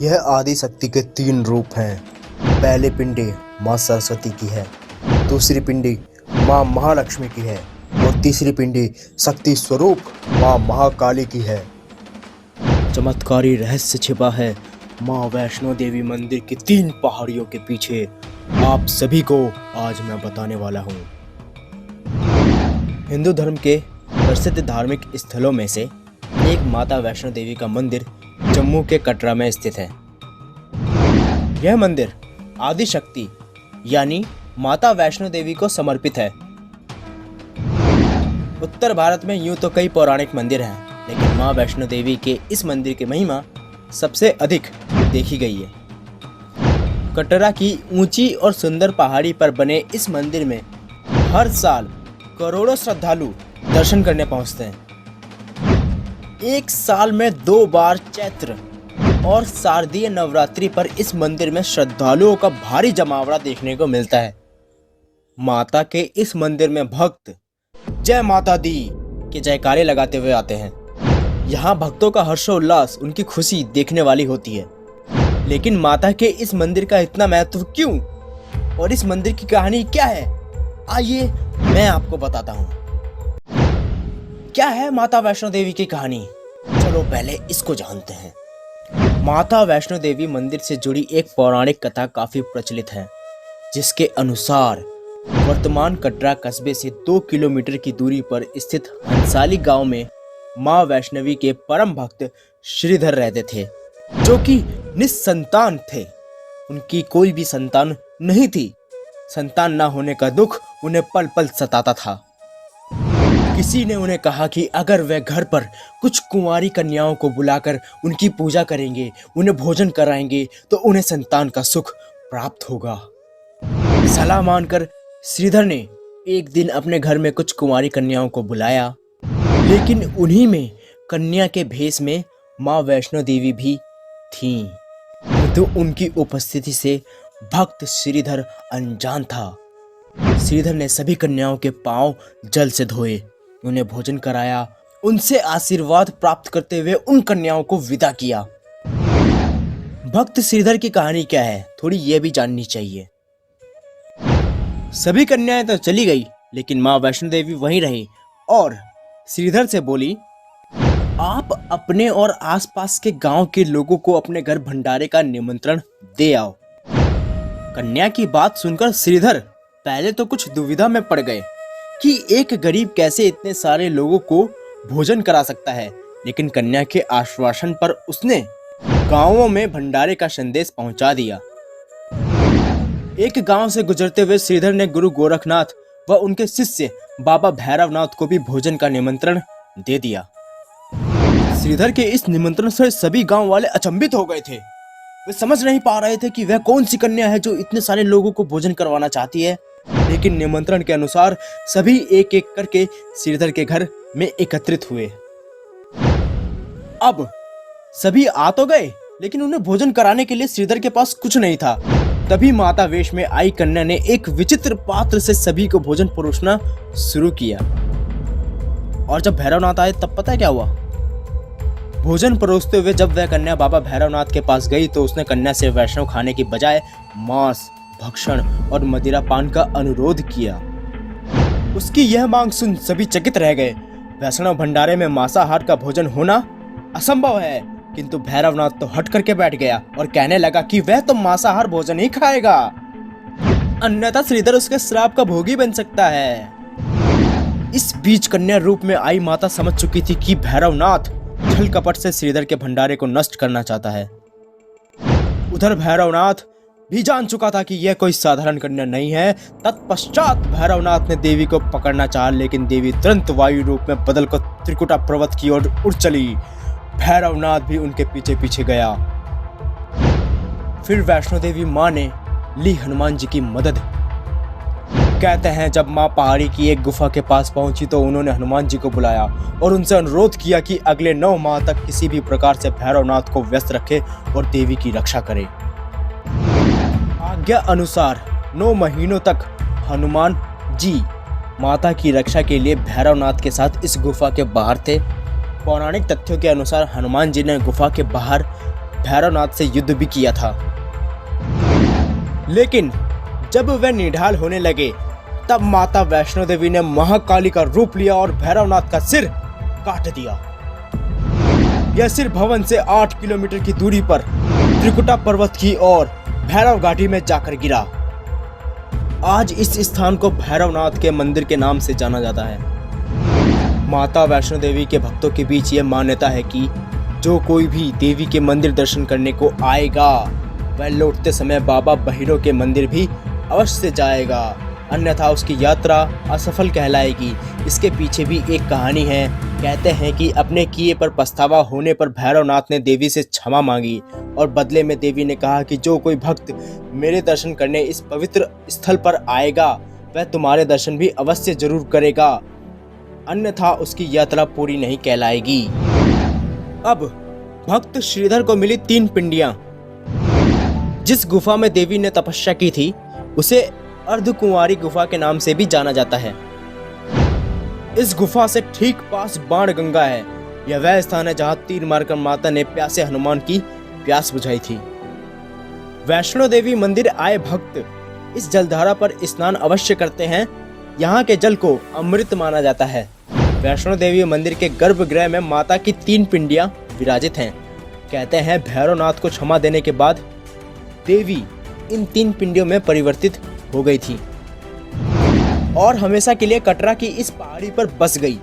यह आदि शक्ति के तीन रूप हैं। पहली पिंडी माँ सरस्वती की है, दूसरी पिंडी माँ महालक्ष्मी की है और तीसरी पिंडी शक्ति स्वरूप माँ महाकाली की है। चमत्कारी रहस्य छिपा है माँ वैष्णो देवी मंदिर की 3 पहाड़ियों के पीछे। आप सभी को आज मैं बताने वाला हूँ। हिंदू धर्म के प्रसिद्ध धार्मिक स्थलों में से एक माता वैष्णो देवी का मंदिर जम्मू के कटरा में स्थित है। यह मंदिर आदि शक्ति यानी माता वैष्णो देवी को समर्पित है। उत्तर भारत में यूं तो कई पौराणिक मंदिर हैं, लेकिन माँ वैष्णो देवी के इस मंदिर की महिमा सबसे अधिक देखी गई है। कटरा की ऊंची और सुंदर पहाड़ी पर बने इस मंदिर में हर साल करोड़ों श्रद्धालु दर्शन करने पहुंचते हैं। एक साल में 2 बार चैत्र और शारदीय नवरात्रि पर इस मंदिर में श्रद्धालुओं का भारी जमावड़ा देखने को मिलता है। माता के इस मंदिर में भक्त जय माता दी के जयकारे लगाते हुए आते हैं। यहाँ भक्तों का हर्षोल्लास, उनकी खुशी देखने वाली होती है। लेकिन माता के इस मंदिर का इतना महत्व क्यों और इस मंदिर की कहानी क्या है, आइए मैं आपको बताता हूँ। क्या है माता वैष्णो देवी की कहानी, चलो पहले इसको जानते हैं। माता वैष्णो देवी मंदिर से जुड़ी एक पौराणिक कथा काफी प्रचलित है, जिसके अनुसार वर्तमान कटरा कस्बे से 2 किलोमीटर की दूरी पर स्थित हंसाली गांव में माँ वैष्णवी के परम भक्त श्रीधर रहते थे, जो कि निस्संतान थे। उनकी कोई भी संतान नहीं थी। संतान ना होने का दुख उन्हें पल पल सताता था। किसी ने उन्हें कहा कि अगर वे घर पर कुछ कुंवारी कन्याओं को बुलाकर उनकी पूजा करेंगे, उन्हें भोजन कराएंगे, तो उन्हें संतान का सुख प्राप्त होगा। सलाह मानकर श्रीधर ने एक दिन अपने घर में कुछ कुंवारी कन्याओं को बुलाया, लेकिन उन्हीं में कन्या के भेष में माँ वैष्णो देवी भी थीं। तो उनकी उपस्थिति से भक्त श्रीधर अनजान था। श्रीधर ने सभी कन्याओं के पांव जल से धोए, उन्हें भोजन कराया, उनसे आशीर्वाद प्राप्त करते हुए उन कन्याओं को विदा किया। भक्त श्रीधर की कहानी क्या है, थोड़ी ये भी जाननी चाहिए। सभी कन्याएं तो चली गई, लेकिन माँ वैष्णो देवी वहीं रही और श्रीधर से बोली, आप अपने और आसपास के गांव के लोगों को अपने घर भंडारे का निमंत्रण दे आओ। कन्या की बात सुनकर श्रीधर पहले तो कुछ दुविधा में पड़ गए कि एक गरीब कैसे इतने सारे लोगों को भोजन करा सकता है, लेकिन कन्या के आश्वासन पर उसने गांवों में भंडारे का संदेश पहुंचा दिया। एक गांव से गुजरते हुए श्रीधर ने गुरु गोरखनाथ व उनके शिष्य बाबा भैरवनाथ को भी भोजन का निमंत्रण दे दिया। श्रीधर के इस निमंत्रण से सभी गांव वाले अचंभित हो गए थे। वे समझ नहीं पा रहे थे कि वह कौन सी कन्या है जो इतने सारे लोगों को भोजन करवाना चाहती है। लेकिन निमंत्रण के अनुसार सभी एक एक करके श्रीधर के घर में एकत्रित हुए। अब सभी आ तो गए, लेकिन उन्हें भोजन कराने के लिए श्रीधर के पास कुछ नहीं था। तभी माता वेश में आई कन्या ने एक विचित्र पात्र से सभी को भोजन परोसना शुरू किया। और जब भैरवनाथ आए तब पता है क्या हुआ। भोजन परोसते हुए जब वह कन्या बाबा भैरवनाथ के पास गई तो उसने कन्या से वैष्णव खाने की बजाय मांस, भक्षण और मदिरा पान का अनुरोध किया। उसकी यह मांग सुन सभी चकित रह गए। वैष्णव भंडारे में मांसाहार का भोजन होना असंभव है, किंतु भैरवनाथ तो हट करके बैठ गया और कहने लगा कि वह तो मांसाहार भोजन ही खाएगा, अन्यथा श्रीधर उसके श्राप का भोगी बन सकता है। इस बीच कन्या रूप में आई माता समझ चुकी थी कि भैरवनाथ छल कपट से श्रीधर के भंडारे को नष्ट करना चाहता है। उधर भैरवनाथ भी जान चुका था कि यह कोई साधारण कन्या नहीं है। तत्पश्चात भैरवनाथ ने देवी को पकड़ना चाहा, लेकिन देवी तुरंत वायु रूप में बदल कर त्रिकुटा पर्वत की ओर उड़ चली। भैरवनाथ भी उनके पीछे पीछे गया। फिर वैष्णो देवी माँ ने ली हनुमान जी की मदद। कहते हैं जब माँ पहाड़ी की एक गुफा के पास पहुंची तो उन्होंने हनुमान जी को बुलाया और उनसे अनुरोध किया कि अगले 9 माह तक किसी भी प्रकार से भैरवनाथ को व्यस्त रखे और देवी की रक्षा करे। आज्ञा अनुसार 9 महीनों तक हनुमान जी माता की रक्षा के लिए भैरवनाथ के साथ इस गुफा के बाहर थे। पौराणिक तथ्यों के अनुसार हनुमान जी ने गुफा के बाहर भैरवनाथ से युद्ध भी किया था। लेकिन जब वे निढाल होने लगे तब माता वैष्णो देवी ने महाकाली का रूप लिया और भैरवनाथ का सिर काट दिया। यह सिर भवन से 8 किलोमीटर की दूरी पर त्रिकुटा पर्वत की ओर भैरव घाटी में जाकर गिरा। आज इस स्थान को भैरवनाथ के मंदिर के नाम से जाना जाता है। माता वैष्णो देवी के भक्तों के बीच यह मान्यता है कि जो कोई भी देवी के मंदिर दर्शन करने को आएगा वह लौटते समय बाबा भैरव के मंदिर भी अवश्य जाएगा, अन्यथा उसकी यात्रा असफल कहलाएगी। इसके पीछे भी एक कहानी है। कहते हैं कि अपने किए पर पछतावा होने पर भैरवनाथ ने देवी से क्षमा मांगी और बदले में देवी ने कहा कि जो कोई भक्त मेरे दर्शन करने इस पवित्र स्थल पर आएगा वह तुम्हारे दर्शन भी अवश्य जरूर करेगा, अन्यथा उसकी यात्रा पूरी नहीं कहलाएगी। अब भक्त श्रीधर को मिली 3 पिंडियां। जिस गुफा में देवी ने तपस्या की थी उसे अर्धकुंवारी गुफा के नाम से भी जाना जाता है। इस गुफा से ठीक पास बाण गंगा है। यह वह स्थान है जहां तीर मारकर माता ने प्यासे हनुमान की प्यास बुझाई थी। वैष्णो देवी मंदिर आए भक्त इस जलधारा पर स्नान अवश्य करते हैं। यहाँ के जल को अमृत माना जाता है। वैष्णो देवी मंदिर के गर्भगृह में माता की 3 पिंडियां विराजित हैं। कहते हैं भैरवनाथ को क्षमा देने के बाद देवी इन 3 पिंडियों में परिवर्तित हो गई थी और हमेशा के लिए कटरा की इस पहाड़ी पर बस गई।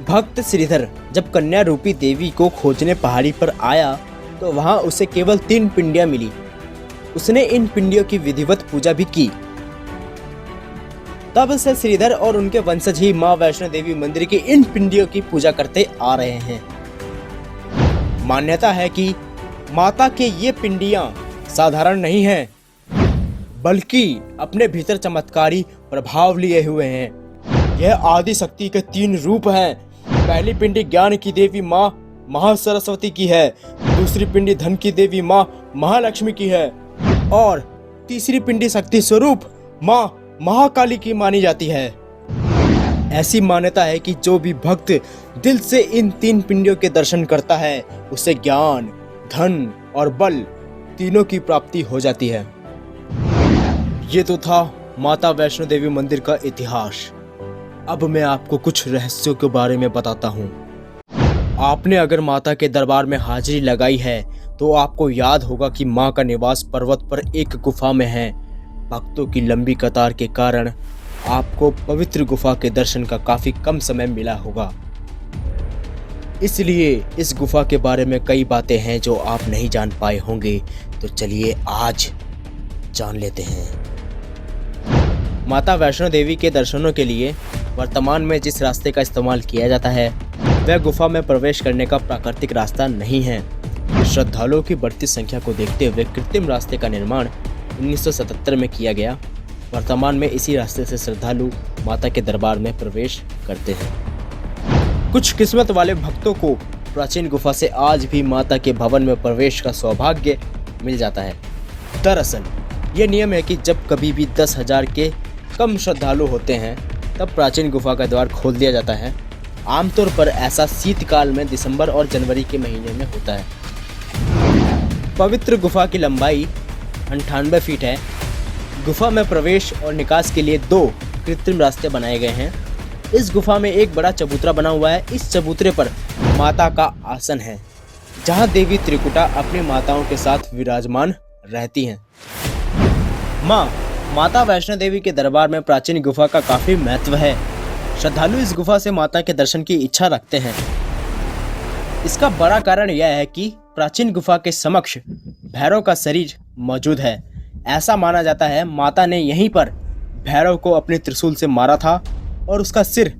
भक्त श्रीधर जब कन्या रूपी देवी को खोजने पहाड़ी पर आया तो वहां उसे केवल 3 पिंडियां मिली। उसने इन पिंडियों की विधिवत पूजा भी की। तब से श्रीधर और उनके वंशज ही मां वैष्णो देवी मंदिर की इन पिंडियों की पूजा करते आ रहे हैं। मान्यता है कि माता के ये पिंडियां साधारण नहीं हैं, बल्कि अपने भीतर चमत्कारी प्रभाव लिए हुए हैं। यह आदि शक्ति के 3 रूप हैं। पहली पिंडी ज्ञान की देवी माँ महासरस्वती की है, दूसरी पिंडी धन की देवी माँ महालक्ष्मी की है और तीसरी पिंडी शक्ति स्वरूप माँ महाकाली की मानी जाती है। ऐसी मान्यता है कि जो भी भक्त दिल से इन 3 पिंडियों के दर्शन करता है उसे ज्ञान, धन और बल तीनों की प्राप्ति हो जाती है। ये तो था माता वैष्णो देवी मंदिर का इतिहास। अब मैं आपको कुछ रहस्यों के बारे में बताता हूँ। आपने अगर माता के दरबार में हाजिरी लगाई है तो आपको याद होगा कि माँ का निवास पर्वत पर एक गुफा में है। भक्तों की लंबी कतार के कारण आपको पवित्र गुफा के दर्शन का काफी कम समय मिला होगा। इसलिए इस गुफा के बारे में कई बातें हैं जो आप नहीं जान पाए होंगे। तो चलिए आज जान लेते हैं। माता वैष्णो देवी के दर्शनों के लिए वर्तमान में जिस रास्ते का इस्तेमाल किया जाता है वह गुफा में प्रवेश करने का प्राकृतिक रास्ता नहीं है। श्रद्धालुओं की बढ़ती संख्या को देखते हुए कृत्रिम रास्ते का निर्माण 1977 में किया गया। वर्तमान में इसी रास्ते से श्रद्धालु माता के दरबार में प्रवेश करते हैं। कुछ किस्मत वाले भक्तों को प्राचीन गुफा से आज भी माता के भवन में प्रवेश का सौभाग्य मिल जाता है। दरअसल ये नियम है कि जब कभी भी 10,000 के कम श्रद्धालु होते हैं तब प्राचीन गुफा का द्वार खोल दिया जाता है। आमतौर पर ऐसा शीतकाल में दिसंबर और जनवरी के महीने में होता है। पवित्र गुफा की लंबाई 98 फीट है। गुफा में प्रवेश और निकास के लिए 2 कृत्रिम रास्ते बनाए गए हैं। इस गुफा में एक बड़ा चबूतरा बना हुआ है। इस चबूतरे पर माता का आसन है जहां देवी त्रिकुटा अपनी माताओं के साथ विराजमान रहती हैं। माता वैष्णो देवी के दरबार में प्राचीन गुफा का काफी महत्व है। श्रद्धालु इस गुफा से माता के दर्शन की इच्छा रखते हैं। इसका बड़ा कारण यह है कि प्राचीन गुफा के समक्ष भैरव का शरीर मौजूद है। ऐसा माना जाता है माता ने यहीं पर भैरव को अपने त्रिशूल से मारा था और उसका सिर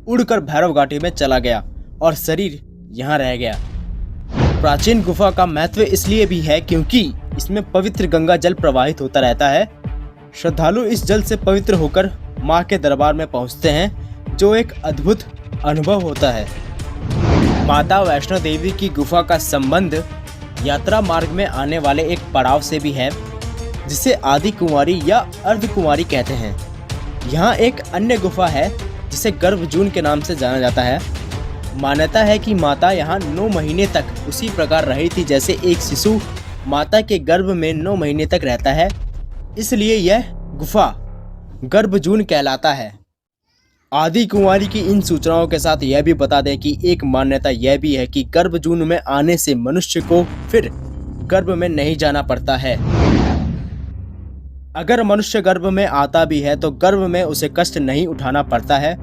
उड़कर भैरव घाटी में चला गया और शरीर यहाँ रह गया। प्राचीन गुफा का महत्व इसलिए भी है क्योंकि इसमें पवित्र गंगा जल प्रवाहित होता रहता है। श्रद्धालु इस जल से पवित्र होकर माँ के दरबार में पहुँचते हैं, जो एक अद्भुत अनुभव होता है। माता वैष्णो देवी की गुफा का संबंध यात्रा मार्ग में आने वाले एक पड़ाव से भी है, जिसे आदि कुंवारी या अर्ध कुंवारी कहते हैं। यहाँ एक अन्य गुफा है जिसे गर्भजून के नाम से जाना जाता है। मान्यता है कि माता यहाँ 9 महीने तक उसी प्रकार रही थी जैसे एक शिशु माता के गर्भ में 9 महीने तक रहता है, इसलिए यह गुफा गर्भजून कहलाता है। आदि कुंवारी की इन सूचनाओं के साथ यह भी बता दें कि एक मान्यता यह भी है कि गर्भजून में आने से मनुष्य को फिर गर्भ में नहीं जाना पड़ता है। अगर मनुष्य गर्भ में आता भी है तो गर्भ में उसे कष्ट नहीं उठाना पड़ता है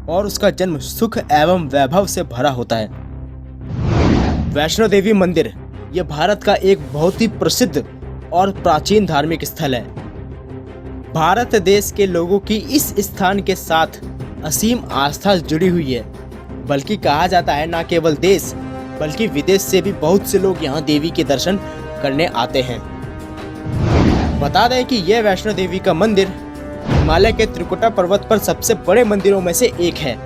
और उसका जन्म सुख एवं वैभव से भरा होता है। वैष्णो देवी मंदिर यह भारत का एक बहुत ही प्रसिद्ध और प्राचीन धार्मिक स्थल है। भारत देश के लोगों की इस स्थान के साथ असीम आस्था जुड़ी हुई है, बल्कि कहा जाता है न केवल देश बल्कि विदेश से भी बहुत से लोग यहाँ देवी के दर्शन करने आते हैं। बता दें कि यह वैष्णो देवी का मंदिर हिमालय के त्रिकुटा पर्वत पर सबसे बड़े मंदिरों में से एक है।